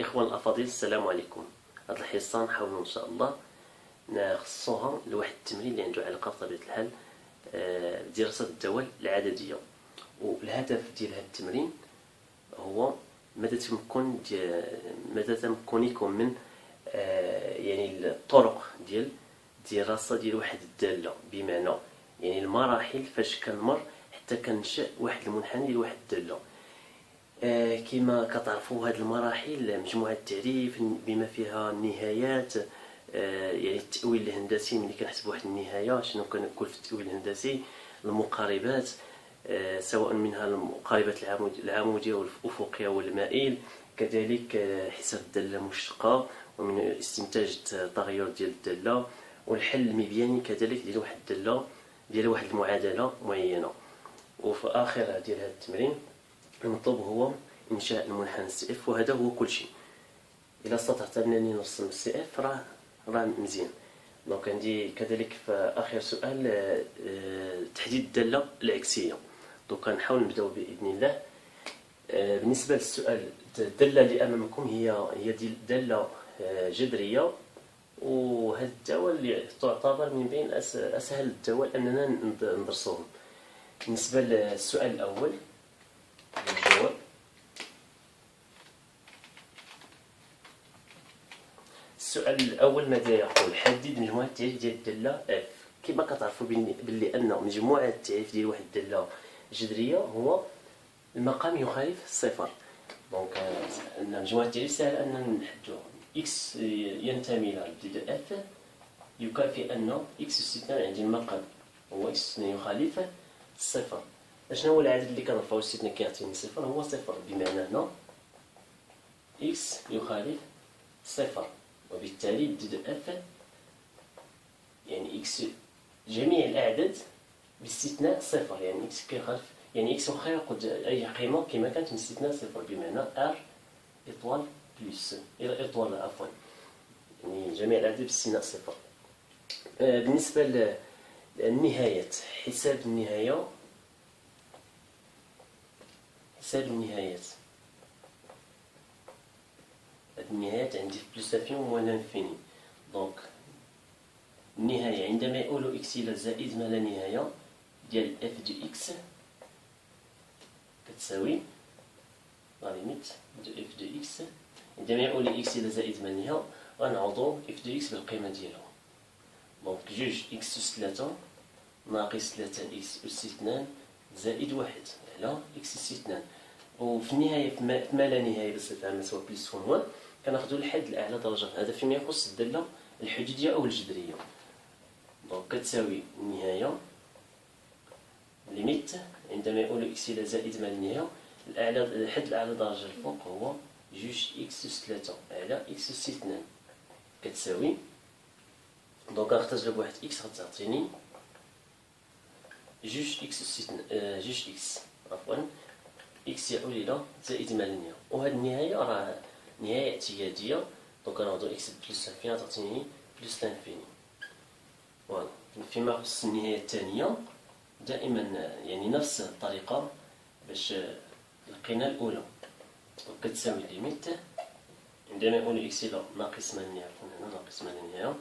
الإخوان الأفاضل، السلام عليكم. هاد الحصة نحاولوا إن شاء الله نخصوها لواحد التمرين اللي عنده علاقة بطبيعة الحال دراسة الدول العددية. والهدف ديال هاد التمرين هو مدى تمكنكم من يعني الطرق ديال دراسة ديال واحد الدالة، بمعنى يعني المراحل فاش كنمر حتى كنشأ واحد المنحنى ديال واحد الدالة. كما كتعرفوا هاد المراحل مجموعة تعريف بما فيها النهايات، يعني التأويل الهندسي ملي كنحسب واحد النهاية شنو كنقول في التأويل الهندسي، المقاربات سواء منها المقاربات العمودية والأفقية والمائل، كذلك حساب الدالة المشتقة ومن استنتاج التغير ديال الدالة، والحل المبياني كذلك ديال واحد الدالة ديال واحد المعادلة معينة. وفي آخر ديال هذا التمرين المطلوب هو إنشاء المنحنى سي اف، وهذا هو كل شيء. إلا استطعت أنني نرسم السي اف راه مزيان. دونك عندي كذلك في آخر سؤال تحديد الدالة العكسية. دونك نحاول نبداو بإذن الله. بالنسبة للسؤال، الدالة اللي أمامكم هي ديال دالة جذرية، وهذه الدول اللي تعتبر من بين أسهل الدول أننا ندرسوهم. بالنسبة للسؤال الأول الجواب، السؤال الأول ماذا يقول؟ حدد مجموعة التعريف ديال الدالة اف. كما كتعرفوا باللي أن مجموعة التعريف ديال واحد الدالة جذرية هو المقام يخالف الصفر. دونك مجموعة التعريف سهل أننا نحددوها. إكس ينتمي إلى الدالة اف يكافئ أن إكس استثناء عند المقام هو إكس استثناء يخالف الصفر. شنو هو العدد اللي كنرفعو الاستثناء كيعطيني صفر؟ هو صفر، بمعنى هنا إكس يخالف صفر، وبالتالي الدالة اف يعني إكس جميع الأعداد باستثناء صفر، يعني إكس كيخالف، يعني إكس واخا ياخد أي قيمة كما كانت باستثناء صفر، بمعنى ار إطوال بلس إطوال عفوا، يعني جميع الأعداد باستثناء صفر. بالنسبة للنهايات، حساب النهاية، حساب النهايات، النهايات عندي في بلس انفيني و لانفيني. دونك النهاية عندما يؤول إكس إلى زائد ما لا نهاية ديال اف دي إكس كتساوي لا ليميت دو اف دي إكس. عندما يؤول إكس إلى زائد ما لا نهاية غنعوضو اف دي إكس بالقيمة ديالها. دونك جوج إكس أس تلاتة ناقص تلاتة إكس أس اثنان زائد واحد على إكس أس اثنان. وفي النهاية في ما لا نهاية بصفة عامة سواء بلس و موان كناخدو الحد الأعلى درجة، هذا فيما يخص الدالة الحدودية أو الجذرية. دونك كتساوي النهاية ليميت عندما يؤول إكس إلى زائد ما لا نهاية الحد الأعلى درجة الفوق هو جوج إكس أس تلاتة على إكس أس اثنان كتساوي، دونك غنختزلو بواحد إكس غتعطيني جوج إكس أس اثنان جوج إكس عفوا إكس يؤول إلى زائد ما لا نهاية، وهاد النهاية راه نهاية اعتيادية. دونك غنعوضو إكس بلس انفيني تعطيني بلس لانفيني. فوالا. فيما يخص النهاية الثانية دائما يعني نفس الطريقة باش لقينا الأولى. دونك كتساوي ليميت عندما يؤول إكس إلى ناقص ما لا نهاية، هنا ناقص ما لا نهاية،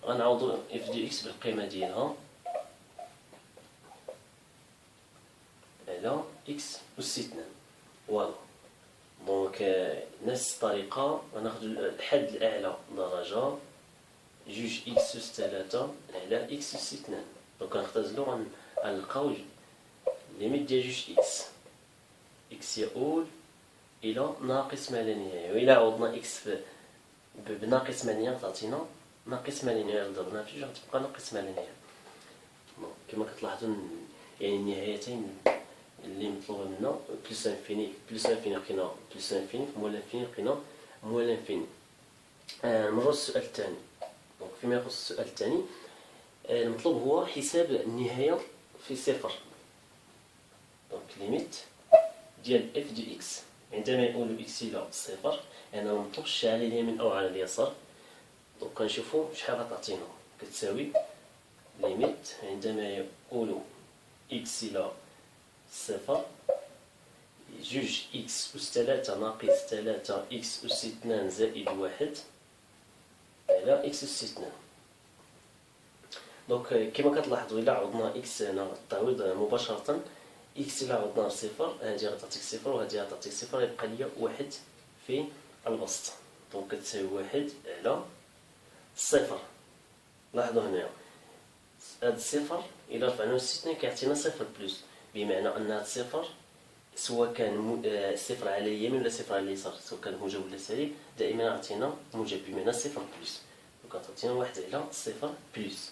غنعوضو اف دي إكس بالقيمة ديالها على إكس أس اثنان. فوالا. دونك نفس الطريقة غناخدو الحد الأعلى درجة جوج إكس أس تلاتة على إكس أس اثنان. دونك غنختزلو غنلقاو ليميت ديال جوج إكس، إكس يؤول إلى ناقص ما لا نهاية، وإلا عوضنا إكس بناقص ما لا نهاية تعطينا ناقص ما لا نهاية، ضربنا في جوج غتبقى ناقص ما لا نهاية. كما كتلاحظوا يعني النهايتين اللي مطلوبة منا بلس انفيني لقينا بلس انفيني، في موال انفيني لقينا موال انفيني. نمرو للسؤال الثاني. دونك فيما يخص السؤال الثاني المطلوب هو حساب النهاية في صفر. دونك ليميت ديال اف دي اكس عندما يؤول اكس الى صفر، انا ممطلوبش على اليمين او على اليسار. دونك كنشوفو شحال غتعطينا، كتساوي ليميت عندما يؤول اكس الى صفر جوج إكس أس 3 ناقص 3 إكس أس 2 زائد 1 على إكس أس 2. دونك كما كتلاحظوا إلا عوضنا إكس هنا التعويض مباشرة، إكس إلا عوضناه بصفر هادي غتعطيك صفر وهادي غتعطيك صفر، يبقى ليا واحد في البسط. دونك كتساوي واحد على صفر. لاحظوا هنايا هاد الصفر إلا رفعناه للستين كيعطينا صفر بلوس، بمعنى أن هاد الصفر سواء كان صفر على اليمين ولا صفر على اليسار، سواء كان موجب ولا سالب، دائما يعطينا موجب بمعنى صفر بلوس. دونك غتعطينا واحد على صفر بلوس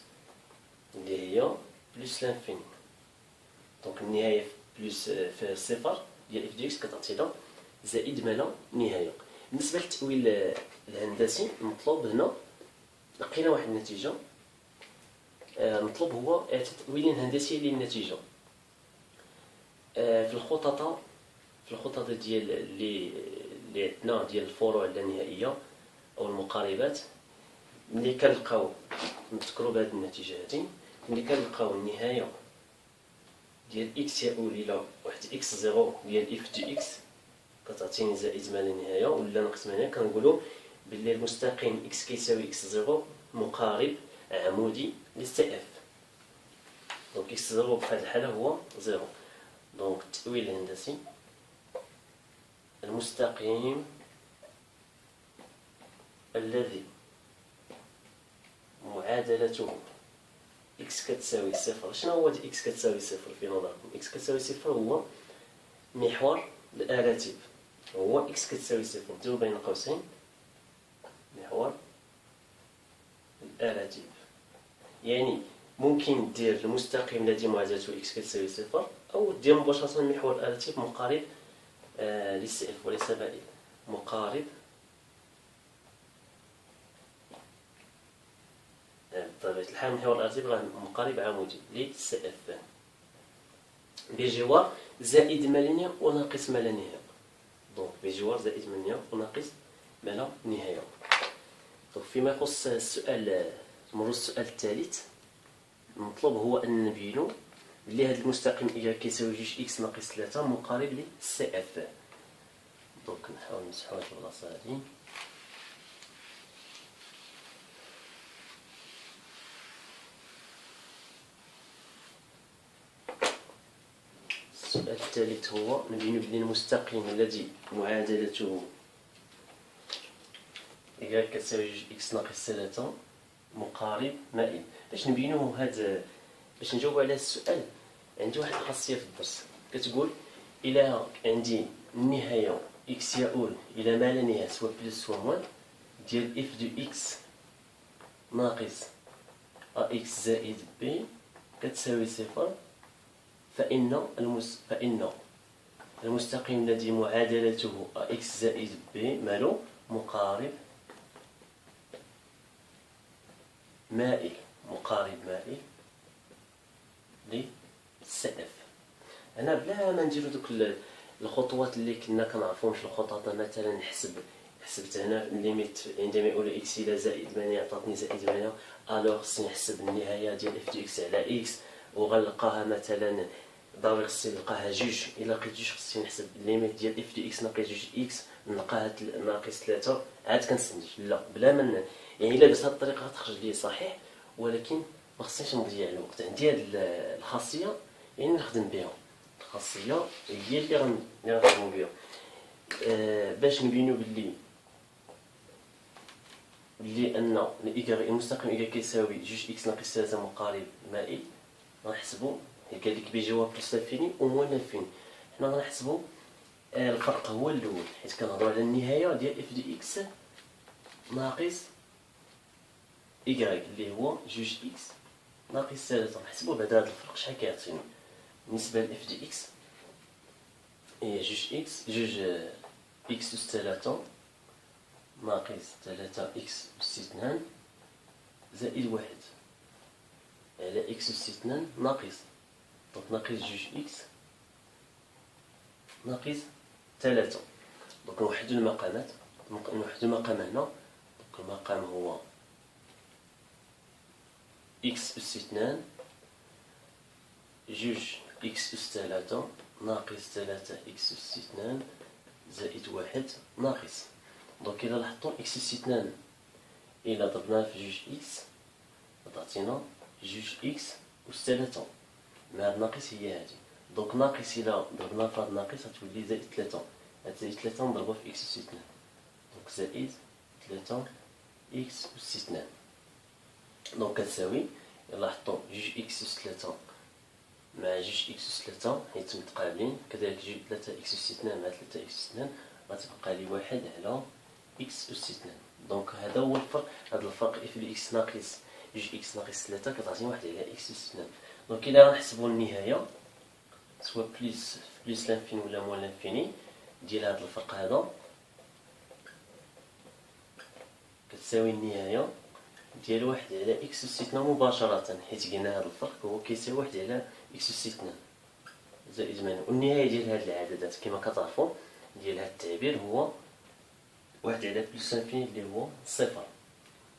اللي هي بلوس لانفيني. دونك النهاية بلوس في الصفر ديال اف دي اكس كتعطينا زائد ما لا نهاية. بالنسبة للتأويل الهندسي المطلوب هنا لقينا واحد النتيجة. المطلوب هو إعطاء تأويل هندسي للنتيجة. في الخطط ديال اللي عندنا ديال الفروع اللانهائية أو المقاربات، ملي كنلقاو نذكروا بهذه النتيجة هذه، ملي كنلقاو النهاية ديال إكس يؤول إلى واحد إكس زيرو ديال إف دي إكس كتعطيني زائد ما لا نهاية ولا ناقص ما لا نهاية، كنقولوا باللي المستقيم إكس كيساوي إكس زيرو مقارب عمودي للسي إف. دونك إكس زيرو في هذه الحالة هو زيرو. دونك التأويل الهندسي المستقيم الذي معادلته إكس كتساوي صفر. شنو هو إكس كتساوي صفر في نظركم؟ إكس كتساوي صفر هو محور الأراتب، هو إكس كتساوي صفر ديروا بين قوسين محور الأراتب. يعني ممكن دير المستقيم الذي معادلته إكس كتساوي صفر، أو دير مباشرة محور الأراتب مقارب للسي إف وليس بائن، مقارب بطبيعة الحال محور الأراتب راه مقارب عمودي للسي إف بجوار زائد ما لا نهاية وناقص ما لا نهاية. دونك بجوار زائد ما لا نهاية وناقص ما لا نهاية. دونك فيما يخص السؤال نمروا السؤال الثالث، المطلوب هو أن نبينوا بلي هذا المستقيم إذا كيساوي جوج إكس ناقص 3 مقارب للسي إف. دونك نحاول نمسحو هاد البلاصة هادي. السؤال الثالث هو نبين بلي المستقيم الذي معادلته إذا كتساوي جوج إكس ناقص 3 مقارب مائل. باش نبينو باش نجاوبو على السؤال عندي واحد الخاصية في الدرس كتقول إلا عندي النهاية إكس يؤول إلى ما لا نهاية سوا بلس سوا موان ديال إف دو إكس ناقص أ إكس زائد بي كتساوي صفر، فإن المستقيم الذي معادلته أ إكس زائد بي مالو مقارب مائل، مقارب مائل للسي إف. هنا بلا ما نديرو دوك الخطوات اللي كنا كنعرفوهم في الخطط، مثلا حسبت هنا الليميت عندما يقول إكس إلى زائد 8 عطاتني زائد 8، ألوغ خصني نحسب النهاية ديال إف دي إكس على إكس وغنلقاها مثلا ضروري خصني نلقاها جوج، إلا لقيت جوج خصني نحسب الليميت ديال إف دي إكس ناقص جوج إكس نلقاها ناقص 3 عاد كنستنتج. لا بلا من يعني إلا درت هاد الطريقة غتخرج لي صحيح، ولكن ما خصنيش نضيع الوقت. عندي هاد الخاصية يعني نخدم بها، الخاصية هي اللي غنخدمو بها باش نبينو بلي أن المستقيم إذا كيساوي جوج إكس ناقص 3 مقارب مائل غنحسبو قال لك بجواب بلس لانفيني وموان لانفيني. حنا غنحسبو الفرق هو الأول، حيت كنهضرو على النهاية ديال إف دي إكس ناقص إيكغيك اللي هو جوج إكس ناقص 3. نحسبو بعدا هاد الفرق شحال كيعطيني بالنسبة لإف دي إكس هي جوج إكس أس 3 ناقص 3 إكس أس 2 زائد 1 على إكس أس 2 ناقص، دونك ناقص جوج إكس ناقص 3. دونك نوحدو المقامات، نوحدو المقام هنا. دونك المقام هو إكس أس 2 جوج إكس أس 3 ناقص 3 إكس أس 2 زائد 1 ناقص. دونك إلا لاحظتو إكس أس 2 إلا ضربناها في جوج إكس تعطينا جوج إكس أس 3 مع هاد ناقص هي هادي. دونك ناقص إلا ضربناها في هاد ناقص غتولي زائد 3. هاد زائد 3 نضربوها في إكس أس 2 دونك زائد 3 إكس أس 2. دونك كتساوي إلا لاحظتو جوج إكس أس 3 مع جوج إكس أس 3 حيت متقابلين، كذلك جوج 3 إكس أس 2 مع 3 إكس أس 2 غتبقى لي 1 على إكس أس 2. دونك هذا هو الفرق. هذا الفرق اف دي إكس ناقص جوج إكس ناقص 3 كتعطيني 1 على إكس أس 2. دونك إلا غنحسبو النهاية سوا بليس لانفيني ولا موان لانفيني ديال هذا الفرق هذا كتساوي النهاية ديال 1 على إكس أس 2 مباشرة، حيت قلنا هذا الفرق هو كيساوي 1 على إكس أس 2 زائد مان. والنهاية ديال هاد العددات كما كتعرفوا ديال هاد التعبير هو 1 على بلس انفيني اللي هو صفر.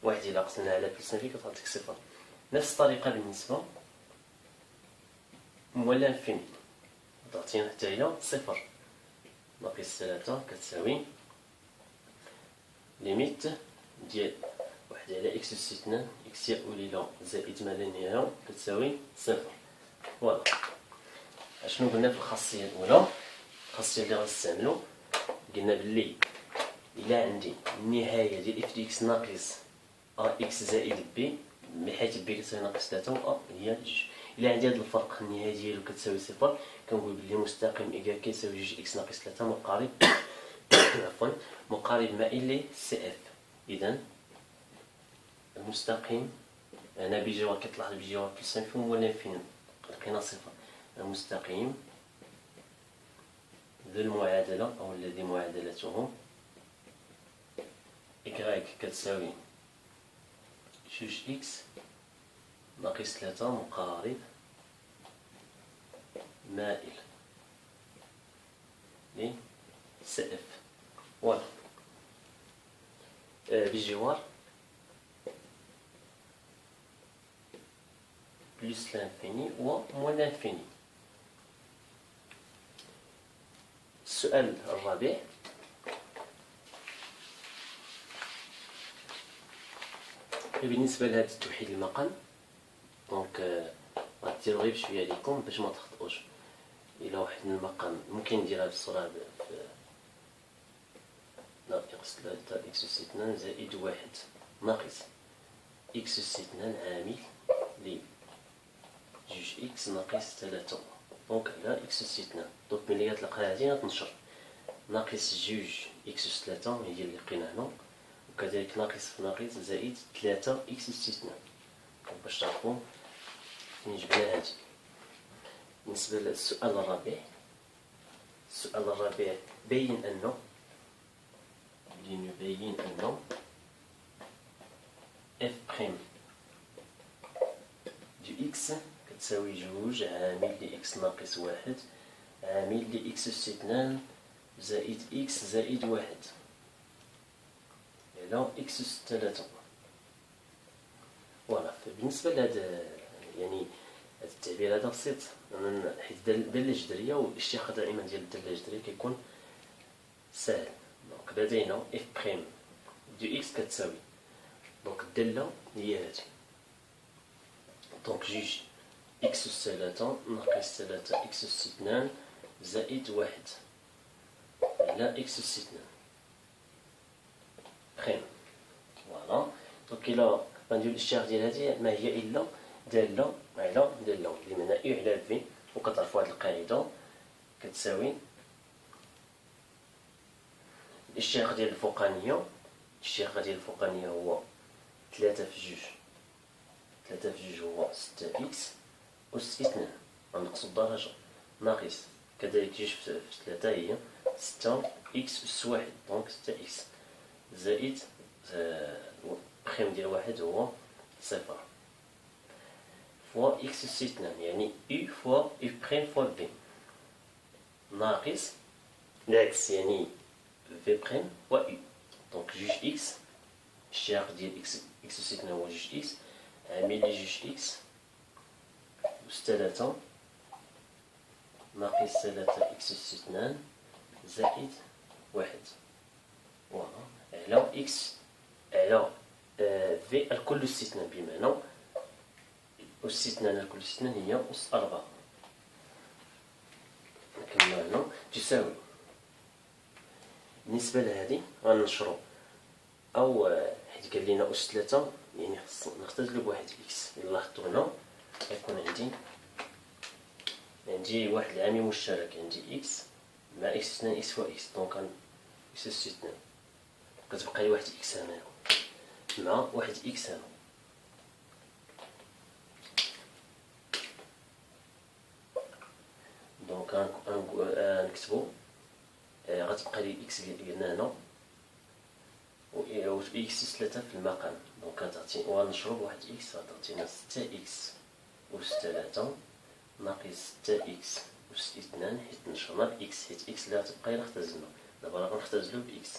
1 إلا قسمنا على بلس انفيني كتعطيك صفر. نفس الطريقة بالنسبة موال لانفيني تعطينا حتى هي صفر. ناقص 3 كتساوي ليميت ديال 1 على إكس أس 2 إكس ياء وليلة زائد ما لا نهاية كتساوي صفر. فوالا. اشنو قلنا في الخاصية الأولى؟ الخاصية اللي غنستعملو قلنا بلي إلا عندي النهاية ديال اف دي إكس ناقص أ إكس زائد بي بحيث بي كتساوي ناقص 3 و أ هي جوج. إلا عندي هاد الفرق النهاية ديالو كتساوي صفر كنقول بلي مستقيم إيكال كيساوي جوج إكس ناقص 3 مقارب عفوا مقارب مائل ل سي اف. إذا المستقيم هنا بجوار كتلاحظ بجوار بلس انفيني ولا انفيني لقينا صفر. المستقيم ذو المعادلة أو الذي معادلته إكغيك كتساوي جوج إكس ناقص 3 مقارب مائل ل سي اف. فوالا. بجوار بلس لانفيني و موان لانفيني. السؤال الرابع بالنسبة لهذا التوحيد المقام دونك غديرو غير بشوية ليكم باش ما تخطئوش. إلا واحد المقام ممكن نديرها بالصورة ناقص 3 إكس أس 2 زائد 1 ناقص إكس أس 2 عامل ل جوج إكس ناقص 3 دونك على إكس أس 2. دونك ملي غتلقى هادي غتنشر ناقص جوج إكس أس 3 هي اللي لقينا هنا وكذلك ناقص في ناقص زائد 3 إكس أس 2. دونك باش تعرفوا فين جبنا هادي. بالنسبة للسؤال الرابع، السؤال الرابع بين أن اف بريم دو إكس كتساوي جوج عامل لإكس ناقص 1 عامل لإكس أس 2 زائد إكس زائد 1 على إكس أس 3. فوالا. بالنسبة لهذا يعني هذا التعبير هذا بسيط حيت الدالة الجذرية والاشتقاق دائما ديال الدالة الجذرية كيكون ساهل. دونك لدينا اف بريم دو إكس كتساوي دونك الدالة هي هادي دونك جوج إكس أس 3 ناقص 3 إكس أس 2 زائد 1 على إكس أس 2 بريم. فوالا. دونك إلا غنديرو الاشتقاق ديال هادي ما هي إلا دالة على دالة اللي معنى أو على في. وكتعرفوا هاد القاعدة كتساوي الاشتقاق ديال الفوقانية. الاشتقاق ديال الفوقانية هو 3 في جوج 3 في جوج هو 6 إكس أس 2 غنقصو الدرجة ناقص كذلك جوج في 3 هي 6 إكس أس 1 دونك 6 إكس زائد البريم ديال 1 هو صفر فوا إكس أس 2 يعني أو فوا أو بريم فوا في ناقص العكس يعني في بريم و أو. دونك جوج إكس الاشتقاق ديال إكس أس 2 هو جوج إكس عامل لي جوج إكس أس 3 ناقص 3 إكس أس 2 زائد 1 فوالا على إكس على في الكل أس 2 بمعنى أس 2 الكل أس 2 هي أس 4 نكمل هنا تساوي بالنسبة لهذه غننشرو أو حيت قال لينا أس 3 يعني خص نختزلو بواحد إكس. إلا لاحظتو هنا غيكون عندي واحد العامل مشترك، عندي إكس مع إكس 2 إكس فوا إكس دونك إكس أس 2 كتبقى لي واحد إكس هنا مع واحد إكس هنا دونك نكتبو غتبقى لي إكس قلنا هنا و إكس أس 3 في المقام دونك غتعطي وغنشرو بواحد إكس غتعطينا 6 إكس أس 3 ناقص 6 إكس أس 2 حيت نشرنا بإكس حيت إكس اللي غتبقى إلا اختزلنا دابا راه غنختزلو بإكس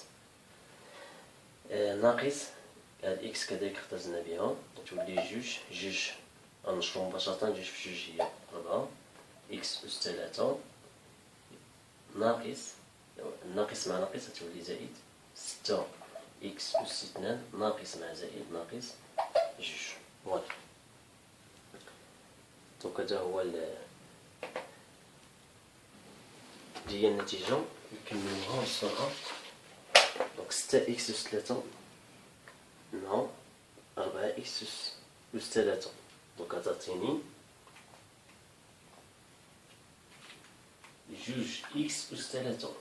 ناقص هاد إكس كذلك اختزلنا بها تولي جوج غنشرو مباشرة جوج في جوج هي 4 إكس أس 3 ناقص مع ناقص تولي زائد 6 إكس أس 2 ناقص مع زائد ناقص جوج فوالا دونك هذا هو هي النتيجة نكملوها بسرعة. دونك 6 إكس أس 3 مع 4 إكس أس 3 دونك غتعطيني جوج إكس أس 3.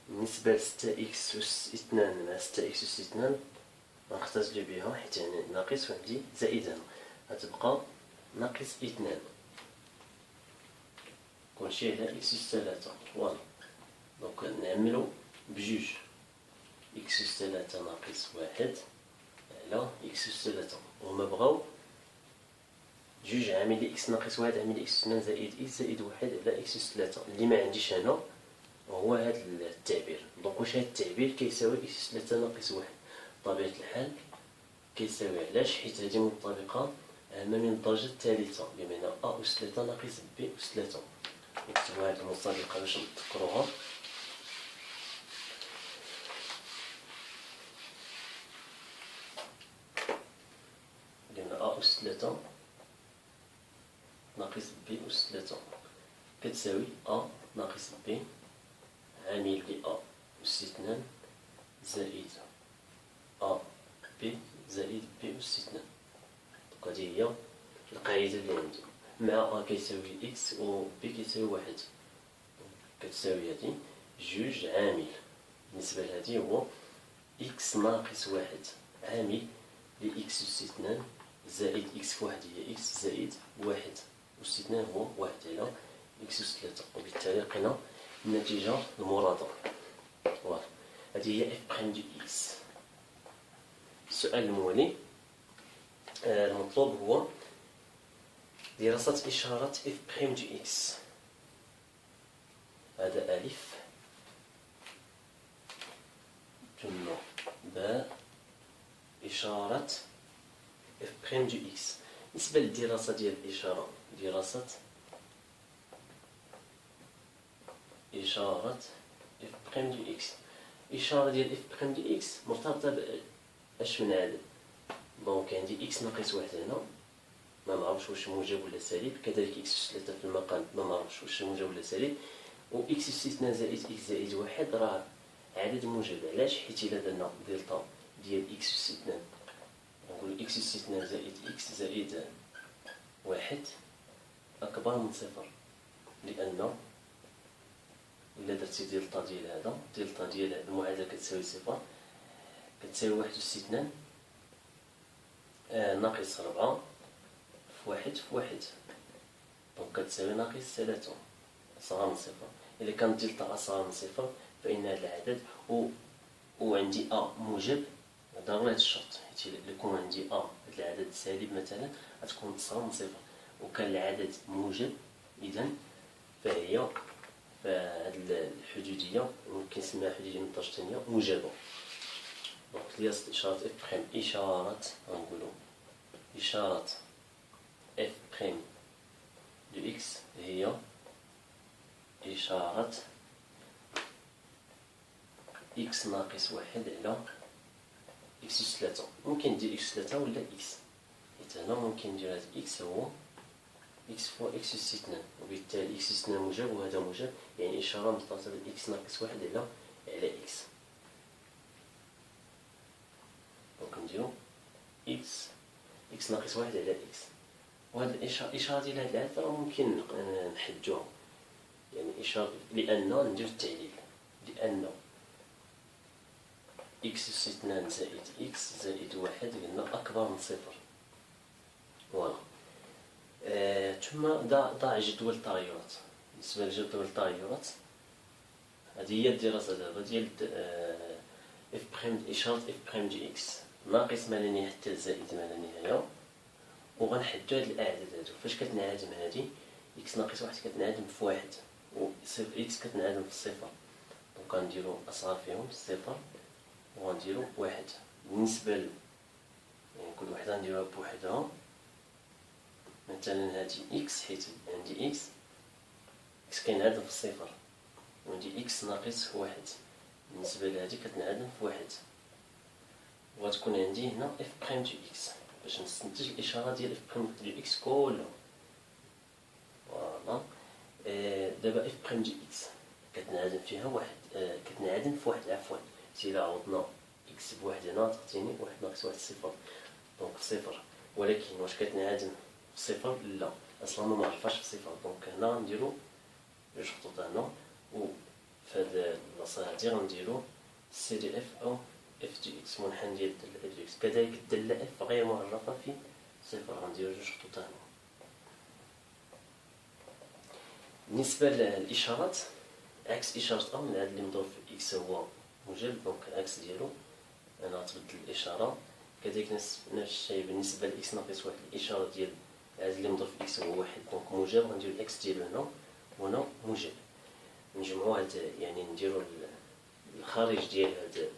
بالنسبة ل 6 إكس أس 2 مع 6 إكس أس 2 غنختزلو بها حيت يعني ناقص وعندي زائد هنا غتبقى ناقص 2 كلشي على إكس أس 3 فوالا دونك نعملو بجوج إكس أس 3 ناقص 1 على إكس أس 3 وهما بغاو جوج عامل إكس ناقص 1 عامل إكس 2 زائد إكس زائد 1 على إكس أس 3 اللي ما عنديش هنا هو هذا التعبير. دونك واش هذا التعبير كيساوي إكس 3 ناقص 1 بطبيعة الحال كيساوي علاش حيت هذه منطبقة أما من الدرجة الثالثة بمعنى أ أس 3 ناقص بي أس 3 نكتبو هذه المنطبقة باش نتذكروها قلنا أ أس 3 ناقص بي أس 3 كتساوي أ ناقص بي عامل ل أ أس 2 زائد أ بي زائد بي أس 2 دونك هذه هي القاعدة اللي عندي مع أ كيساوي إكس و بي كيساوي 1 كتساوي هذه جوج عامل بالنسبة لهذه هو إكس ناقص 1 عامل ل إكس أس 2 زائد إكس في 1 هي إكس زائد 1 أس 2 هو 1 على إكس أس 3 وبالتالي لقينا النتيجة المرادة. فوالا هذه هي إف بخيم دو إكس. السؤال المولي المطلوب هو دراسة إشارة إف بخيم دو إكس. هذا ألف ثم باء إشارة إف بخيم دو إكس. بالنسبة للدراسة ديال الإشارة دراسة إشارة إف بخيم دو إكس. إشارة ديال إف بخيم دو إكس مرتبطة بأش من عدد دونك عندي إكس ناقص 1 هنا ما معرفش واش موجب ولا سالب كذلك إكس أس 3 في المقام ما معرفش واش موجب ولا سالب و إكس أس 2 زائد إكس زائد 1 راه عدد موجب. علاش؟ حيت إلا درنا دلتا ديال إكس أس 2 نقولو إكس أس 2 زائد إكس زائد 1 أكبر من صفر لأن إلا درتي دلتا ديال هذا دلتا ديال المعادلة كتساوي صفر كتساوي 1 أس 2 ناقص 4 في 1 في 1 دونك كتساوي ناقص 3 أصغر من صفر. إلا كانت دلتا أصغر من صفر فإن هذا العدد وعندي أ موجب ضروري هذا الشرط حيت إلا يكون عندي أ هذا العدد سالب مثلا غتكون أصغر من صفر وكان العدد موجب إذا فهي فهاد الحدودية ممكن نسميها حدودية من الدرجة الثانية موجبة. دونك دراسة إشارة إف بخيم إشارة غنقولو إشارة إف بخيم دو إكس هي إشارة إكس ناقص واحد على إكس أس ثلاثة. ممكن ندير إكس ثلاثة ولا إكس، حيت هنا ممكن ندير هاد إكس هو إكس فوا إكس أس اثنان، وبالتالي إكس أس اثنان موجب وهذا موجب، يعني إشارة مرتبطة بإكس ناقص واحد على إكس. دونك نديرو إكس ناقص واحد على إكس. وهاد الإشارة ديال هاد العدد ممكن نحدوها، يعني إشارة لأن ندير التعليل، لأن إكس أس اثنان زائد إكس زائد واحد قلنا أكبر من صفر. فوالا. ثم ضع جدول التغيرات. بالنسبة لجدول التغيرات هذه هي الدراسة دابا ديال اف بريم، إشارة اف بريم دي إكس ناقص ما لا نهاية حتى زائد ما لا نهاية، وغنحدو هاد الأعداد هادو. فاش كتنعدم هادي إكس ناقص واحد كتنعدم في واحد، و إكس كتنعدم في صفر. دونك غنديرو أصغر فيهم صفر وغنديرو واحد. بالنسبة يعني كل وحدة غنديروها بوحدها. مثلا هادي إكس، حيت عندي إكس كينعدم في صفر، وعندي إكس ناقص واحد، بالنسبة لهادي كتنعدم في واحد، وغتكون عندي هنا اف بريم دو إكس باش نستنتج الإشارة ديال اف بريم دو إكس كلها. فوالا. دابا اف بريم دو إكس كتنعدم فيها واحد، كتنعدم في واحد، عفوا إلا عوضنا إكس بواحد هنا تعطيني واحد ناقص واحد صفر، دونك صفر. ولكن واش كتنعدم في صفر؟ لا، أصلا ما معرفاش في صفر. دونك هنا نديرو جوج خطوط هنا، و في هاد البلاصة هادي غنديرو سي دي اف أو اف دي إكس، منحنى ديال الدالة اف دي إكس. كذلك الدالة اف غير معرفة في صفر، غنديرو جوج خطوط هنا. بالنسبة للإشارات، عكس إشارة أ من هاد اللي مضروب في إكس هو موجب، دونك العكس ديالو أنا غتبدل الإشارة. كذلك نفس الشيء بالنسبة لإكس ناقص واحد، الإشارة ديال هاد اللي مضروب في إكس هو واحد، دونك موجب، غنديرو العكس ديالو هنا وهنا موجب. نجمعو هاد، يعني نديرو الخارج ديال هاد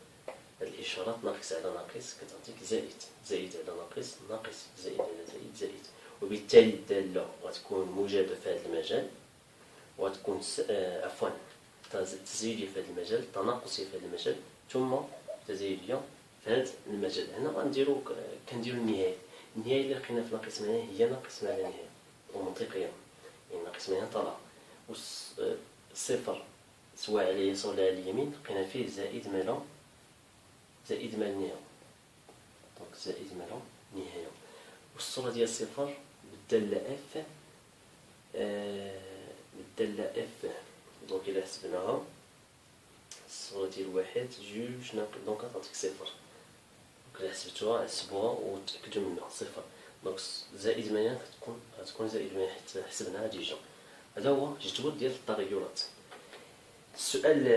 الإشارات، ناقص على ناقص كتعطيك زائد، زائد على ناقص ناقص، زائد على زائد زائد، وبالتالي الدالة غتكون موجبة في هذا المجال، وغتكون عفوا تزايدية في هذا المجال، تناقصية في هذا المجال، ثم تزايدية في هذا المجال. هنا غنديرو كنديرو النهاية. النهاية اللي لقينا في ناقص معناها هي ناقص ما لا نهاية، ومنطقيا يعني ناقص معناها طلع، والصفر سواء على اليسار ولا على اليمين لقينا فيه زائد ما لا نهاية، دونك زائد ما لا نهاية. والصورة ديال الصفر بالدالة اف، دونك إلا حسبناها الصورة ديال واحد جوج دونك غتعطيك صفر، دونك إلا حسبتوها حسبوها وتأكدو منها صفر، دونك زائد معناها غتكون زائد معناها حيت حسبناها ديجا. هذا هو جدول ديال التغيرات. السؤال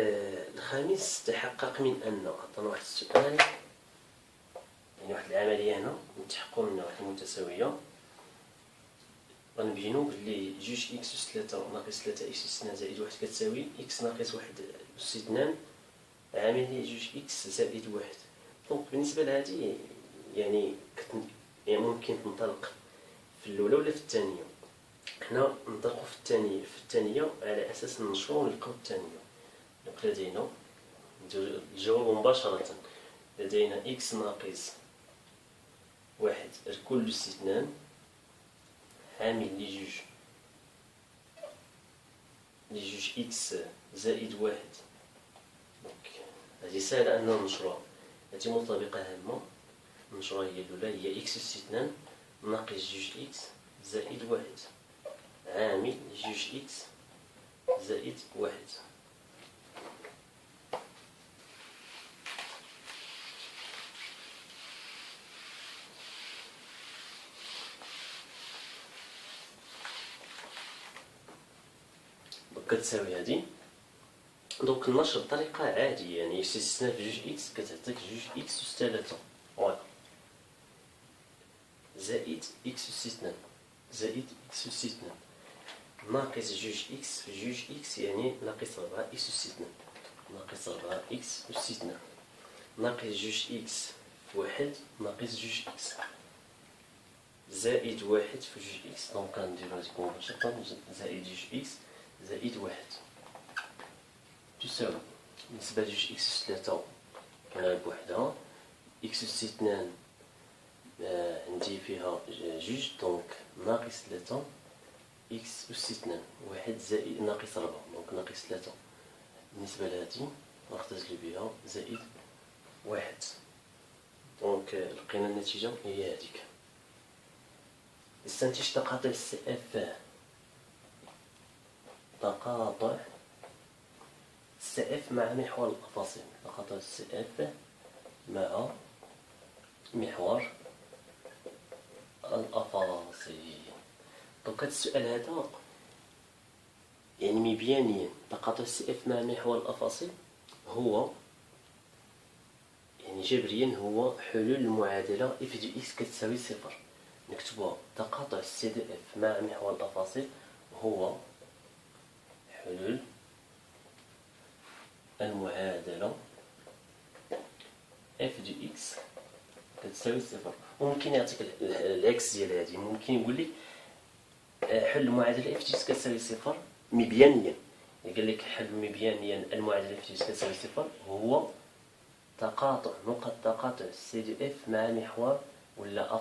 الخامس، تحقق من أن، عطانا واحد السؤال، يعني واحد العملية هنا نتحققو منها واحد المتساوية، غنبينو بلي جوج إكس أس ثلاثة ناقص ثلاثة إكس أس اثنان زائد واحد كتساوي إكس ناقص واحد أس اثنان عامل لي جوج إكس زائد واحد. دونك بالنسبة لهادي يعني ممكن تنطلق في الأولى ولا في الثانية. حنا ننطلقو في الثانية على أساس ننشرو ونلقاو الثانية. دونك لدينا نديرو الجواب مباشرة، لدينا إكس ناقص واحد الكل أس اثنان عامل لجوج إكس زائد واحد. دونك هذه سهلة أننا ننشروها، هذه مطابقة هامة ننشروها. هي الأولى هي إكس أس اثنان ناقص جوج إكس زائد واحد عامل لجوج إكس زائد واحد. كتساوي هادي. دونك النشر بطريقة عادية، يعني إكس أس اثنان في جوج إكس كتعطيك جوج إكس أس ثلاثة، فوالا، زائد إكس أس اثنان زائد إكس أس اثنان ناقص جوج إكس في جوج إكس، يعني ناقص ربعة إكس أس اثنان، ناقص ربعة إكس أس اثنان ناقص جوج إكس في واحد ناقص جوج إكس زائد واحد في جوج إكس. دونك غنديرو هاديك مباشرة، زائد جوج إكس زائد واحد. تساوي بالنسبة لجوج إكس أس 3 كنغير بوحدها، إكس أس 2 عندي فيها جوج دونك ناقص 3 إكس أس 2 واحد زائد ناقص 4 دونك ناقص 3 بالنسبة لهادي نختزل بها زائد واحد دونك لقينا النتيجة هي هاديك. استنتج تقاطع سي اف، تقاطع سي اف مع محور الأفاصيل، تقاطع سي اف مع محور الأفاصيل. دونك هاد السؤال هذا يعني مبيانيا تقاطع سي اف مع محور الأفاصيل هو يعني جبريا هو حلول المعادلة اف دي اكس كتساوي صفر. نكتبوها تقاطع سي دي اف مع محور الأفاصيل هو حلول المعادلة اف دي اكس كتساوي صفر. وممكن يعطيك العكس ديال هادي، ممكن يقول لك حل المعادلة اف دي اكس كتساوي صفر مبيانيا. قال لك حل مبيانيا المعادلة اف دي اكس كتساوي صفر هو تقاطع نقط تقاطع سي دي اف مع محور ولا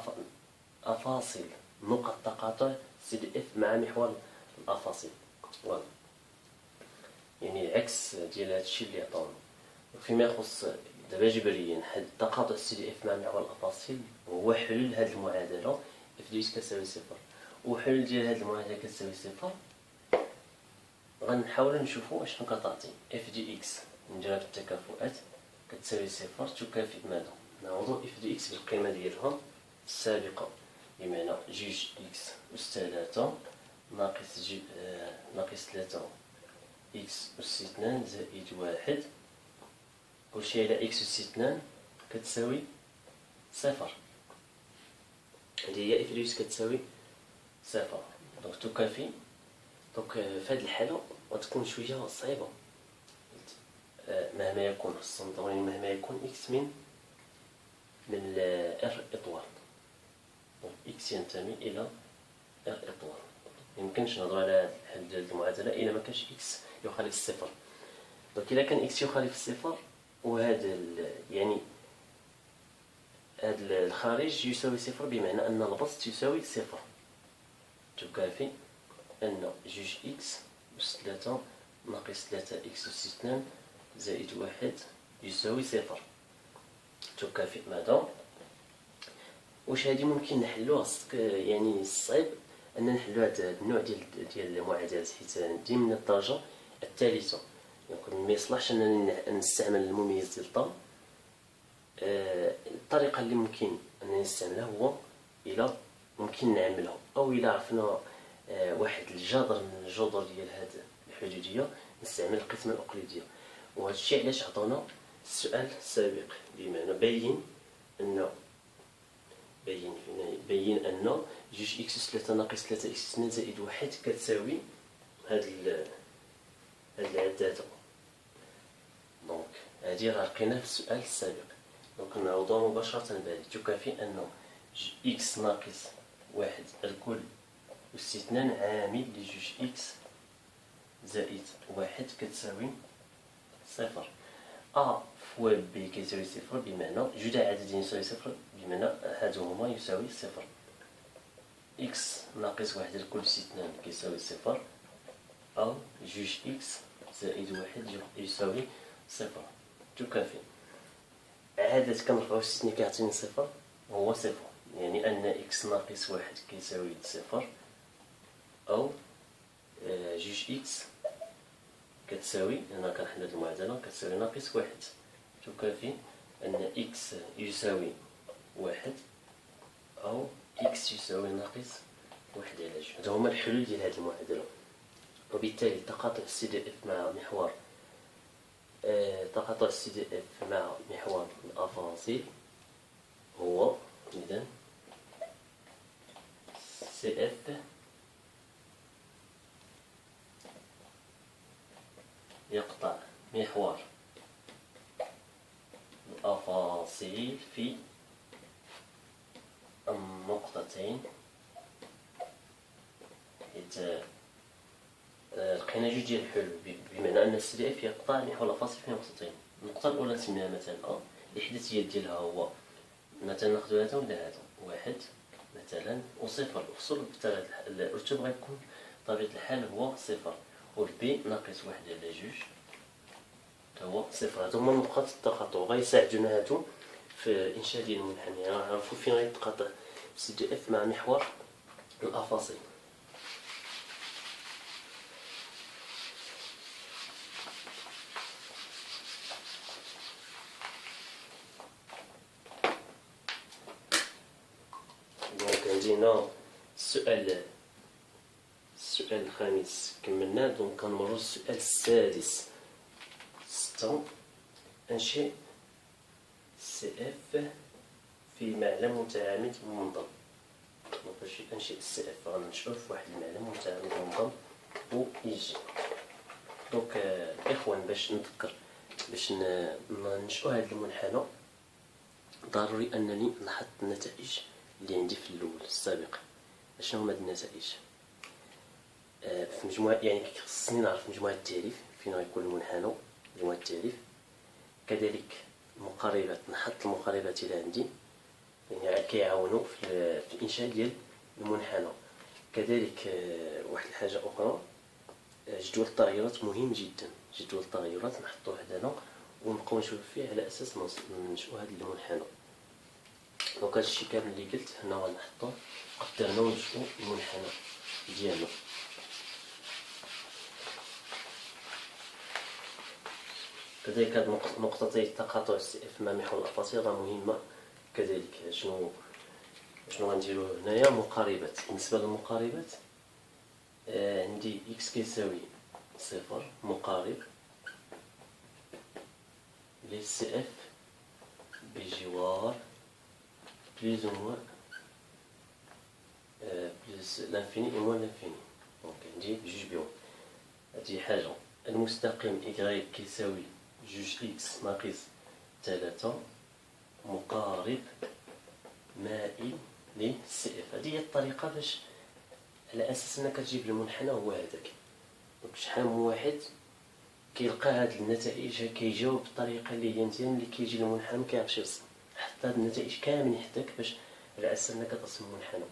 أفاصل نقط تقاطع سي دي اف مع محور الأفاصيل. فوالا يعني العكس ديال هادشي اللي عطاونا. فيما يخص دابا جبريا تقاطع سي دي اف مع محور الأفاصيل هو حلول هاد المعادلة اف دي اكس كتساوي صفر، وحلول ديال هاد المعادلة كتساوي صفر غنحاولو نشوفو اشنو كتعطي. اف دي اكس نديرها بالتكافؤات كتساوي صفر تكافئ ماذا؟ نعوضو اف دي اكس بالقيمة ديالها السابقة، بمعنى جوج اكس أس 3 ناقص 3 اكس أس 2 زائد واحد كلشي على اكس أس 2 كتساوي صفر. هادي هي اف دي اكس كتساوي صفر دونك تكافي. دونك في هاد الحالة غتكون شوية صعيبة مهما يكون الصندوقين مهما يكون اكس من ار اطوال، دونك اكس ينتمي الى ار اطوال. ميمكنش نهضرو على حل ديال المعادلة الا مكانش اكس يخالف الصفر. دونك الا كان اكس يخالف الصفر وهذا يعني هذا الخارج يساوي صفر بمعنى ان البسط يساوي صفر تكافي ان جوج اكس أس 3 ناقص 3 اكس أس 2 زائد واحد يساوي صفر تكافئ ماذا؟ واش هادي ممكن نحلوها؟ يعني الصعيب ان نحلو هذا النوع ديال المعادلات حيت عندي من الدرجه الثالثه، يعني ما يصلحش انني نستعمل المميز ديال طا. الطريقه اللي ممكن انني نستعملها هو الى ممكن نعملها او الى عرفنا واحد الجذر من الجذور ديال هاد الحدوديه نستعمل القسمه الاقليديه. وهذا الشيء علاش عطانا السؤال السابق، بمعنى بين ان جوج اكس أس 3 ناقص 3 اكس 2 زائد واحد كتساوي هاد العداده. دونك هادي راه لقيناها في السؤال السابق، دونك نعوضوها مباشره بهادي تكافي ان اكس ناقص واحد الكل أس 2 عامل لجوج اكس زائد واحد كتساوي صفر. أ فوا بي كيساوي صفر بمعنى جوج عددين يساوي صفر بمعنى هادو هما يساوي صفر. إكس ناقص واحد الكل أس 2 كيساوي صفر، أو جوج إكس زائد واحد يساوي صفر تكافي. عادة كنرفعو أس 2 كيعطيني صفر هو صفر، يعني أن إكس ناقص واحد كيساوي صفر، أو جوج إكس كتساوي هنا كنحل هاد المعادلة كتساوي ناقص واحد تكافي أن إكس يساوي واحد أو إكس يساوي ناقص واحد على جوج. هادو هما الحلول ديال هاد المعادلة. وبالتالي تقاطع السي دي اف مع محور الأفاصيل هو إذن سي اف يقطع محور الأفاصيل في النقطتين، حيت كاينه جوج ديال الحلول، بمعنى ان السي دي اف يقطع محور الافاصي في نقطتين. النقطه الاولى نسميها مثلا الاحداثيات ديالها هو مثلا ناخذ هذا ولا هذا، واحد مثلا وصفر. الفصول بالتالي الرتب غيكون بطبيعه الحال هو صفر، والبي ناقص واحد على جوج هو صفر. هادو هما نقاط التقاطع غيساعدونا هادو في انشاء ديال المنحنى، يعني غنعرفوا فين غيتقاطع السي دي اف مع محور الافاصي. دونك عندنا السؤال الخامس كملنا. دونك كنمروا للسؤال السادس. 6 انشئ سي اف في معلم متعامد منظم. باش انشئ السي اف غننشئو في واحد المعلم متعامد منظم و يجي. دونك اخوان باش نذكر باش ننشئو هذا المنحنى ضروري انني نحط النتائج اللي عندي في الاول السابق. شنو هما هاد النتائج؟ في مجموعه، يعني خصني نعرف مجموعه التعريف فين غيكون المنحنى، مجموعه التعريف، كذلك المقاربات نحط المقاربات اللي عندي يعني كيعاونوا في الانشاء ديال المنحنى. كذلك واحد الحاجه اخرى، جدول التغيرات مهم جدا. جدول التغيرات نحطوه هنا ونبقاو نشوف فيه على اساس ننشئو هذا المنحنى. دونك هادشي كامل اللي قلت هنا غنحطوه قدامنا ونشوفو المنحنى ديالو. كذلك هاد نقطتي التقاطع السي اف مع محور الافاصيل راه مهمه كذلك. شنو غنديرو هنايا؟ مقاربات. بالنسبه للمقاربات عندي اكس كيساوي صفر مقارب للسي اف بجوار بليز او موان بليز لانفيني او موان لانفيني. دونك عندي جوج بيهم. هادي حاجه. المستقيم إكغيك كيساوي جوج إكس ناقص 3 مقارب مائل لسي اف. هادي هي الطريقة باش على أساس أنك تجيب المنحنى هو هذاك. دونك شحال من واحد كيلقى هاد النتائج كيجاوب بالطريقة اللي هي مزيان، اللي كيجي المنحنى مكيعرفش يرسم. حط هاد النتائج كاملين حداك باش على أساس أنك ترسم المنحنى.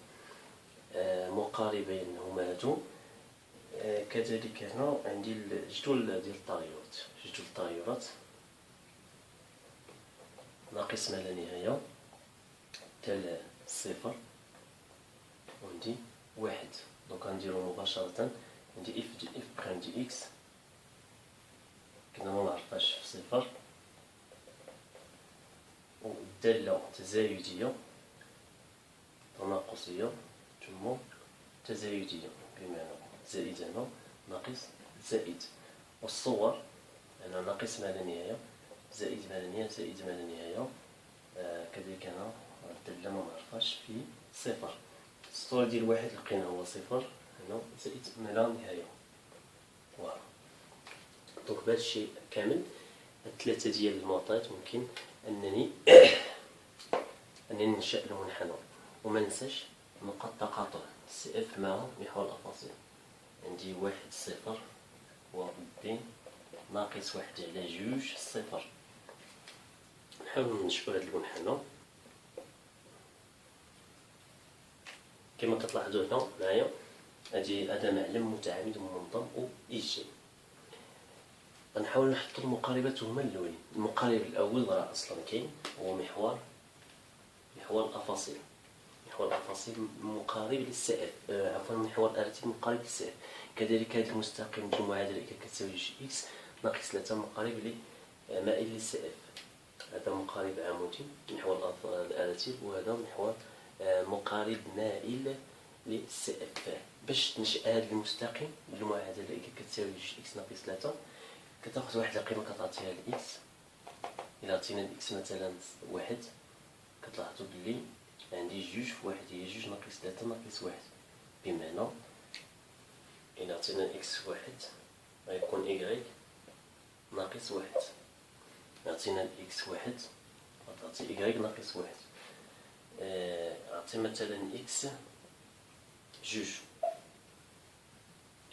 مقاربين هما هادو. كذلك هنا عندي الجدول ديال التغيرات. جدول التغيرات ناقص ما لا نهاية تال صفر وعندي واحد. دونك غنديرو مباشرة. عندي اف بخي عندي اكس كنا منعرفهاش في صفر، والدالة تزايدية تناقصية ثم تزايدية، بمعنى زائد هنا ناقص زائد. والصور هنا ناقص ما لا نهاية زائد ما لا نهاية زائد ما لا نهاية. كذلك هنا الدالة منعرفهاش في صفر. الصورة ديال واحد لقينا هو صفر، هنا زائد ما لا نهاية. فوالا. دونك بهذا الشيء كامل الثلاثة ديال المعطيات ممكن أنني ننشأ المنحنى. وما ننساش نقاط تقاطع سي اف مع محور الأفاصيل. عندي واحد صفر و بي ناقص واحد على جوج صفر. نحاول نشوف هاد المنحنى كما كتلاحظوا هنا معايا. هذا معلم متعامد ومنظم و إيجي. غنحاول نحط المقاربات هما الاولين. المقارب الاول راه اصلا كاين هو محور الافاصيل. محور الافاصيل مقارب للسي اف، عفوا محور الارتي مقارب للسي اف. كذلك هذا المستقيم ديال المعادله كتساوي جوج اكس ناقص 3 مقارب مائل للسي اف. هذا مقارب عمودي محور الارتي، وهذا محور مقارب مائل للسي اف. باش تنشئ هذا المستقيم بالمعادله كتساوي جوج اكس ناقص 3 كتاخذ واحد القيمه كتعطيها لاكس. الى عطينا الاكس مثلا واحد كتلاحظوا بلي عندي جوج في واحد هي جوج ناقص 3 ناقص واحد، بمعنى الى عطينا اكس واحد غيكون إيكغيك ناقص واحد. عطينا الاكس واحد غتعطي إيكغيك ناقص واحد. عطي مثلا اكس جوج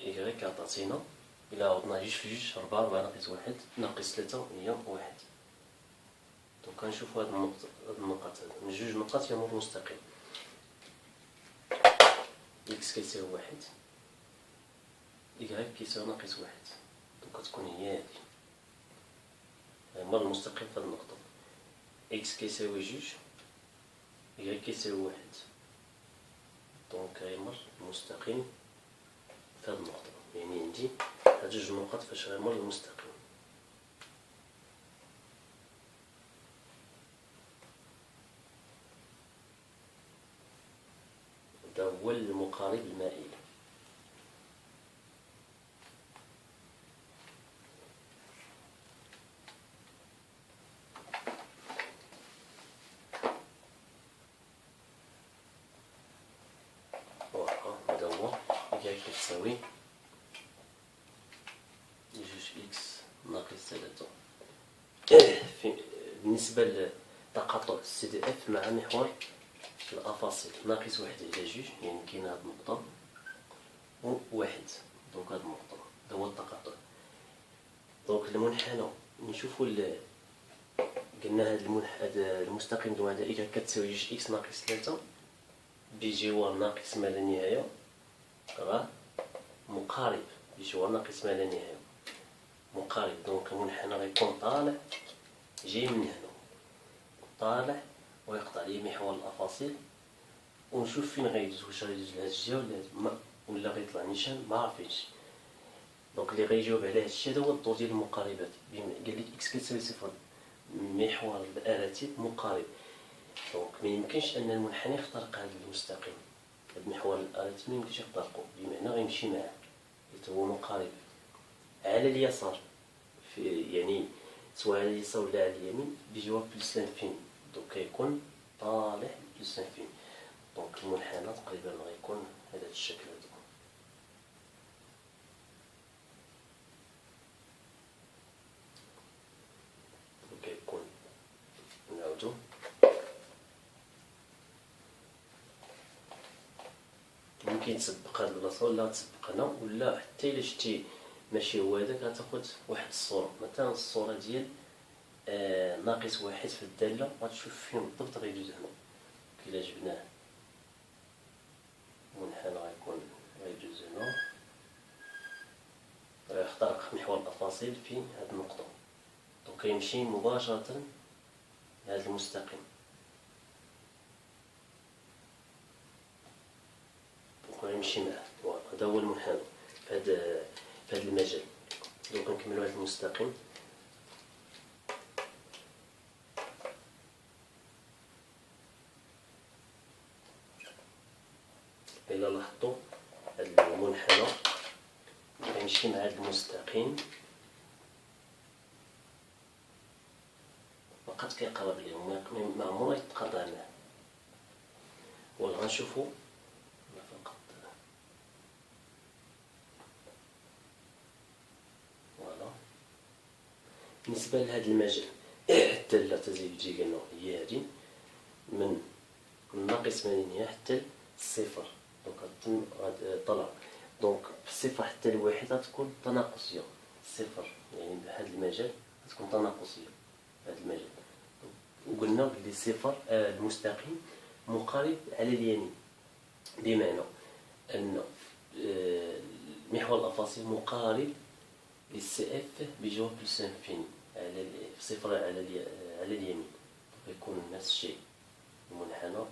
إيكغيك غتعطينا إلا عوضنا جوج في جوج 4 4 ناقص 1 ناقص 3 هي 1. دونك غنشوفو هاد النقط هاد من جوج نقاط يمر مستقيم. إكس كيساوي 1 إيكغيك كيساوي ناقص 1. دونك غتكون هي هادي يمر المستقيم في هاد النقطة. إكس كيساوي جوج إيكغيك كيساوي 1. دونك غيمر المستقيم في هاد النقطة. يعني عندي هاد جوج نقط فاش غيمر المستقيم. هذا هو المقارب المائل. هذا هو إيكغيك كتساوي جوج إكس ناقص 3. بالنسبة لتقاطع سي دي اف مع محور الأفاصيل ناقص 1 على جوج، يعني كاين هاد النقطة و 1. دونك هاد النقطة هذا هو التقاطع. دونك المنحنى نشوفو قلنا هاد المستقيم دو هذا إذا كتساوي جوج إكس ناقص 3 بجوار ناقص ما لا نهاية راه مقارب بجوار ناقص ما لا نهاية مقارب. دونك المنحنى غيكون طالع جاي من هنا طالع ويقطع لي محور الأفاصيل، ونشوف فين غيدوز، واش غيدوز لهاد الجهة ولا غيطلع نيشان ما عرفتش. دونك اللي غيجاوب على هادشي هذا هو الدور ديال المقاربات. قال لك إكس كتساوي صفر محور الأراتب مقارب. دونك ما يمكنش أن المنحنى يخترق هذا المستقيم، هاد محور الأراتب ما يمكنش يخترقو، بمعنى غيمشي معاه حيت هو مقارب على اليسار يعني سواء على اليسار ولا على اليمين بجوار بلس لانفيني. دونك غيكون طالع بلس لانفيني. دونك المنحنى تقريبا غيكون هذا الشكل هذا. دونك غيكون نعاودو ممكن تسبق هاد البلاصة ولا تسبق هنا، ولا حتى إلا شتي ماشي هو هذاك غتاخد واحد الصورة، مثلا الصورة ديال ناقص 1 في الدالة غتشوف فين بالضبط غيدوز هنا. إلا جبناه المنحنى غيكون غيدوز هنا غيخترق محور الأفاصيل في هاد النقطة. دونك غيمشي مباشرة لهاد المستقيم. دونك غيمشي معاه. هذا هو المنحنى في هاد المجال. دونك نكملو هاد المستقيم. إلا لاحظتو هاد المنحنى غيمشي مع هاد المستقيم فقط كيقرب ليه، ما عمرو يتقاطع معاه. ولا غنشوفو فقط فوالا. بالنسبة لهاد المجال الدالة التزايدية قلنا هي هادي من ناقص ما لا نهاية حتى الصفر. دونك طلع دونك في الصفر حتى الواحد غتكون تناقصية. الصفر يعني بهذا المجال غتكون تناقصية في هذا المجال. وقلنا بلي الصفر المستقيم مقارب على اليمين، بمعنى أن محور الأفاصيل مقارب للسي اف بجوار بلس انفيني على صفر على اليمين. يكون نفس الشيء. المنحنى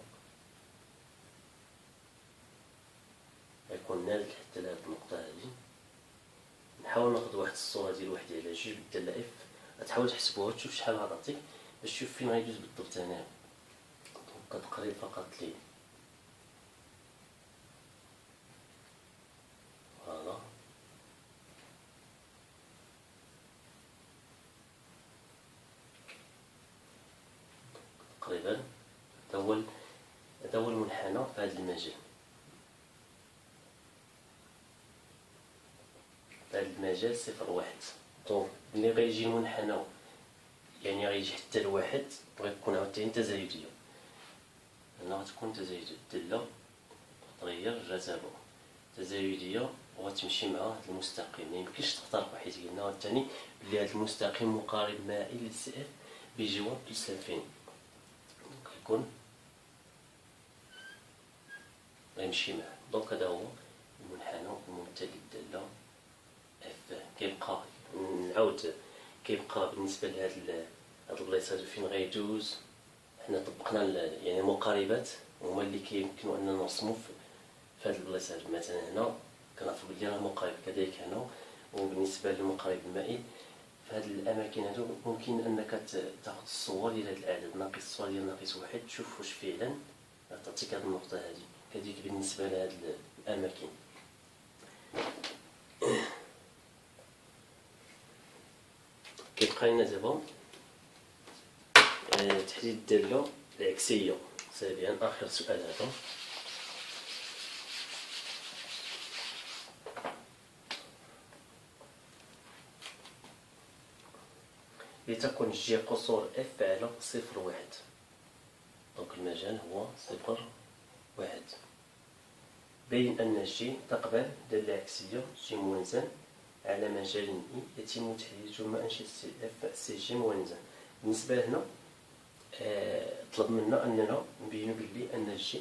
غيكون نازل حتى لهاد النقطة هادي. نحاول ناخد واحد الصورة ديال واحد على جوج بالدالة اف، غتحاول تحسبوها تشوف شحال غتعطيك باش تشوف فين غيدوز بالضبط هنايا. دونك كتقريب فقط ليه فوالا. تقريبا هذا هو المنحنى في هذا المجال. في هذا المجال صفر واحد. دونك ملي غيجي المنحنى يعني غيجي حتى لواحد غيكون عاوتاني تزايدية. هنا غتكون تزايدية الدالة تغير جاتها تزايدية وغتمشي مع هذا المستقيم. ميمكنش تخترقو حيت قلنا عاوتاني بلي هذا المستقيم مقارب مائل للسي اف بجوار بلس انفيني، دونك يكون غيمشي معاه. دونك هذا هو المنحنى الممتد للدالة اف. كيبقى نعاود كيبقى بالنسبة لهاد البلايص هادو فين غيدوز، حنا طبقنا يعني المقاربات هما اللي كيمكنوا اننا نرسمو في هاد البلايص هادو. مثلا هنا كنعرفو بلي راه مقارب، كذلك هنا. وبالنسبة للمقارب المائل في هاد الاماكن هادو ممكن انك تاخد الصور ديال هاد الاعداد ناقص الصور ديال ناقص واحد، تشوف واش فعلا تعطيك هاد النقطة هادي. كذلك بالنسبة لهاد الاماكن. كيبقى لنا دابا تحديد الدالة العكسية. سابعا آخر سؤال هذا. لتكن جي قصور اف على 0 1. دونك المجال هو 0 1. بين أن جي تقبل دالة عكسية جي موازن على مجال إي يتم تحديده مع إنشاء سي اف سي جي موازن. بالنسبة لهنا طلب منا أننا نبينو بلي أن جي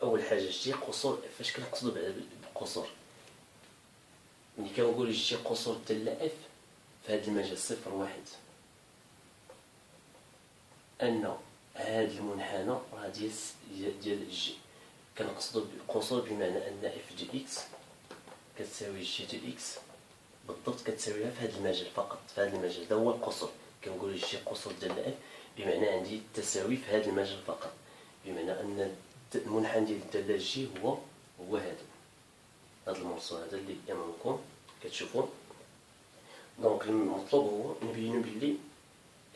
أول حاجة جي قصور اف. اش كنقصدو بالقصور؟ ملي كنقول جي قصور الدالة اف في هذا المجال 0 1 أن هذا المنحنى راه ديال جي. كنقصدو بالقصور بمعنى أن اف دي اكس كتساوي جي دي اكس بالضبط، كتساويها في هذا المجال فقط. في هذا المجال هذا هو القصور. كنقول جي قصور ديال اف بمعنى عندي التساوي في هذا المجال فقط، بمعنى أن المنحنى ديال الدالة جي هو هذا المرسوم هذا اللي أمامكم كتشوفوا. دونك المطلوب هو نبينو بلي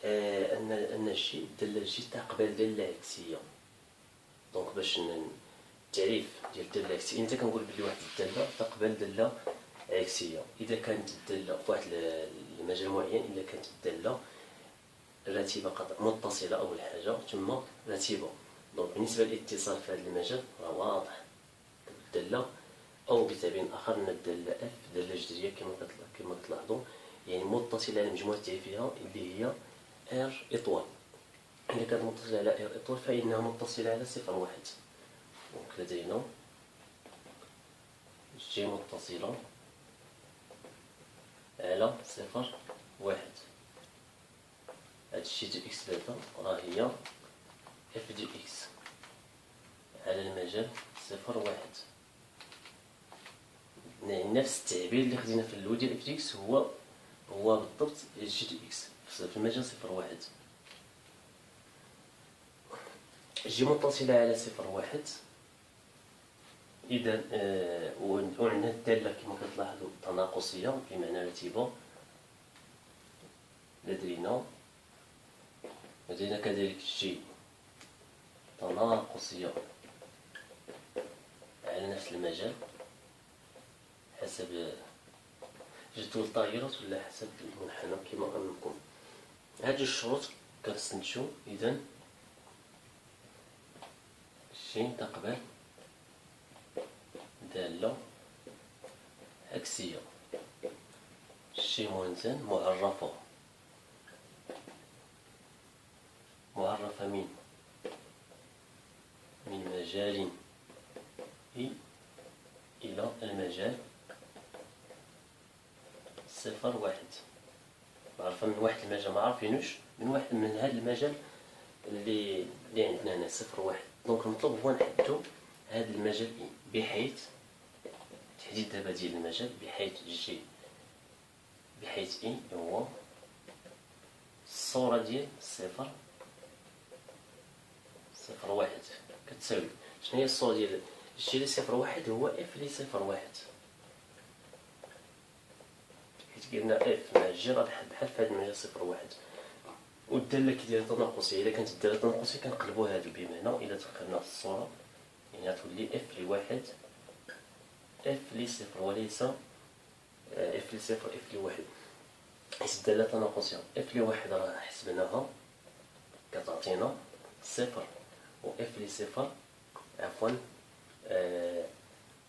ان جي الدالة جي تقبل دالة عكسية. دونك باش التعريف ديال الدالة العكسية، انت كنقول بلي واحد الدالة تقبل دالة عكسية إذا كانت الدالة في واحد المجال معين، إذا كانت الدالة راتبة قطع متصلة أول حاجة ثم راتبة. دونك بالنسبة للاتصال في هذا المجال راه واضح الدالة، أو بتعبير آخر أن الدالة اف دالة جذرية كما كتلاحظوا، يعني متصلة على مجموعة تعريفها اللي هي ار إطوال. إذا كانت متصلة على ار إطوال فإنها متصلة على 0 1. دونك لدينا جي متصلة على 0 1. هاد الشي دي اكس دابا راه هي اف دي اكس على المجال 0 1. نفس التعبير اللي خدينا في الاول ديال اف دي اكس هو بالضبط جي دي اكس في المجال 0 1. جي متصلة على 0 1. إذا وعندنا الدالة كما كتلاحظوا تناقصية بمعنى رتيبة. لدينا كذلك جي تناقصية على نفس المجال حسب جدول التغيرات ولا حسب المنحنى كما أمامكم. هاد الشروط كنستنتجو إذا جي تقبل دالة عكسية جي موازن معرفة من مجال إي إلى المجال 0 1. معرفة من واحد المجال ما عارفينوش من هذا المجال اللي عندنا هنا 0 1. دونك المطلوب هو نحددو هذا المجال إي، بحيث تحديد دابا ديال المجال بحيث إي هو الصورة ديال 0 1 كتساوي. شنو هي الصورة ديال جي لي 0 1؟ هو اف لي 0 1، حيت قلنا اف مع جي راه بحال في هذا المجال 0 1. والدالة كي دايره تناقصية، إذا كانت الدالة تناقصية كنقلبو هادو بمعنى إذا تقلبنا في الصورة يعني غتولي اف لي 1 اف لي 0 وليس اف لي 0 اف لي 1، حيت الدالة تناقصية. اف لي 1 راه حسبناها كتعطينا 0، و اف لي 0 عفوا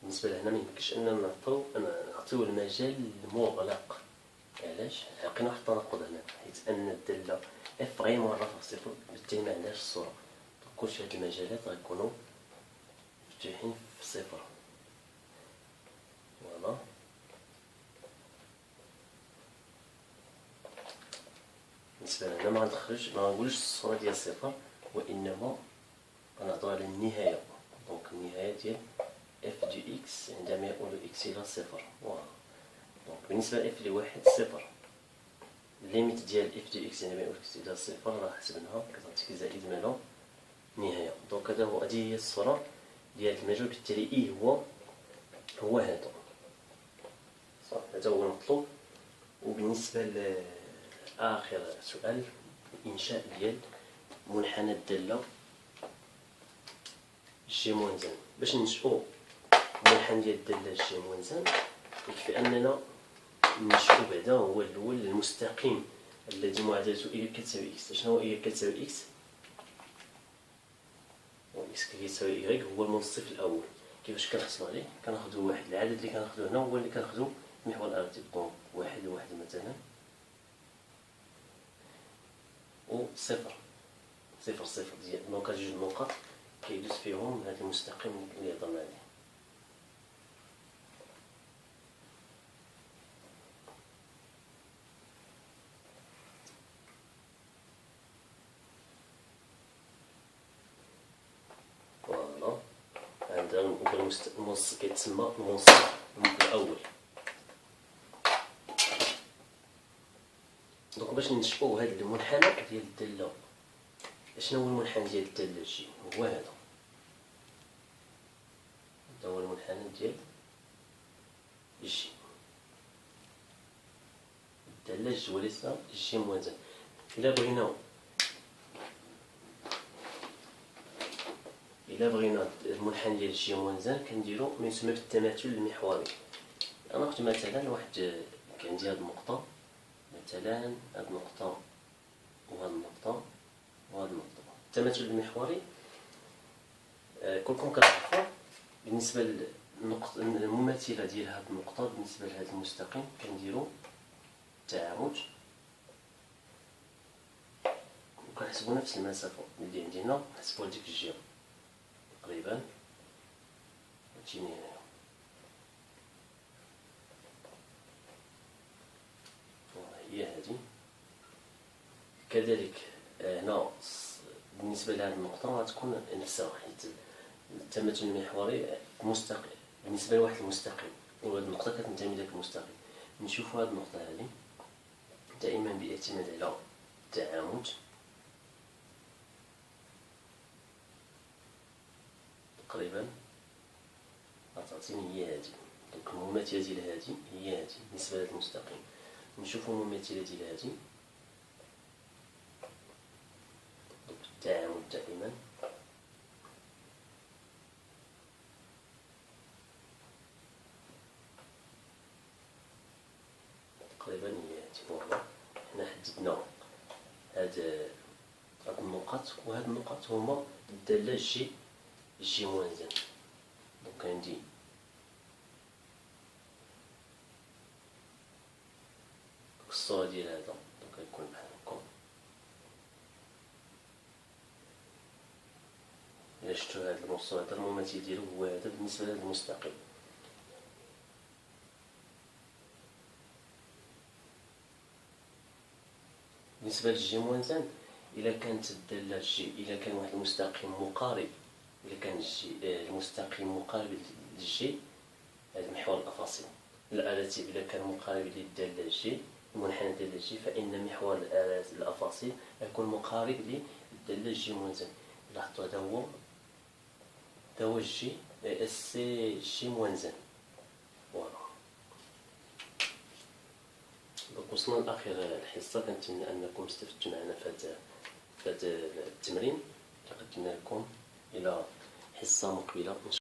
بالنسبه لهنا ما يمكنش اننا نعطيو المجال مغلق. علاش؟ لقينا واحد التناقض هنا، حيت ان الداله اف فريمون راه في صفر، بالتالي ما عندهاش الصوره. كلشي هاد المجالات غيكونوا مفتوحين في صفر. فوالا. بالنسبه لهنا ما غنقولش الصوره ديال صفر، وانما غنهضروا على النهايه. دونك النهايه ديال اف دي اكس عندما يؤول اكس الى صفر. فوالا. دونك بالنسبه لاف لواحد صفر، الليميت ديال اف دي اكس عندما يؤول اكس الى صفر راه حسبناها كتعطيك زائد مالو نهايه. دونك هذه هي الصوره ديال المجال، بالتالي اي هو هذا. صافي، هذا هو المطلوب. وبالنسبه لاخر سؤال، الانشاء ديال منحنى الداله جي موانزان. باش ننشئو المنحنى ديال الداله جي موانزان يكفي اننا ننشئو بعدا هو الاول المستقيم الذي معادلته اي كتساوي اكس. شنو هو اي كتساوي اكس؟ اكس كيساوي اي هو المنصف الاول. كيفاش كنحصلوا عليه؟ كناخذوا واحد، العدد اللي كناخذوه هنا هو اللي كناخذوا محور الارض. دونك واحد وواحد مثلا، و صفر صفر صفر ديال دونك جوج نقط كيدوز فيهم هذا المستقيم اللي هضرنا عليه. فوالا. عندنا المنصف كيتسمى المنصف الاول. دونك باش ننشئو هذا المنحنى ديال الداله، شنو هو المنحنى ديال الداله جي؟ هو هذا هو المنحنى ديال جي. الداله جي وليس جي موازن. الا بغينا المنحنى ديال جي موازن كنديرو ما يسمى بالتماثل المحوري. ناخذ مثلا واحد كان عندي هاد النقطه، مثلا هاد النقطه وهاد النقطه وهاد النقطه. التماثل المحوري كلكم كتعرفوا بالنسبه للنقطه المماثله ديال هاد النقطه بالنسبه لهاد المستقيم كنديرو تعامد وكنحسبوا نفس المسافه اللي عندنا، نحسبوا هذيك الجهه تقريبا تجيني هنا. هي هذه. كذلك هنا بالنسبه لهذه النقطه غتكون نفسها، حيت التماثل المحوري مستقيم بالنسبه لواحد المستقيم، وهاد النقطه كتنتمي لذاك المستقيم. نشوفوا هاد النقطه هذه دائما بالاعتماد على التعامد تقريبا غتعطيني هي هذه. دونك المماثله ديال هذه هي هذه بالنسبه لهاد المستقيم. نشوفوا المماثله ديال هذه التعامد دائما تقريبا هي هذه. فوالا، حنا حددنا هاد النقط، وهاد النقط هما الداله جي موازن. دونك عندي الصوره ديال هذا، دونك غيكون بحال هكا. الا شفتو هاد النص هذا المماثل ديالو هو هذا بالنسبه لهذا المستقيم. بالنسبه للجي موازن، الا كانت الداله جي، الا كان واحد المستقيم مقارب، الا كان الجي المستقيم مقارب للجي هذا المحور الافاصيل الالاتي، الا كان مقارب للداله جي المنحنى ديال جي، فان محور الافاصيل يكون مقارب للداله جي موازن. لاحظتوا هذا هو الجي سي جي موازن. فوالا. دونك وصلنا لاخر الحصه. كنتمنى انكم استفدتوا معنا في هذا التمرين. تقدمنا لكم الى حصه مقبله.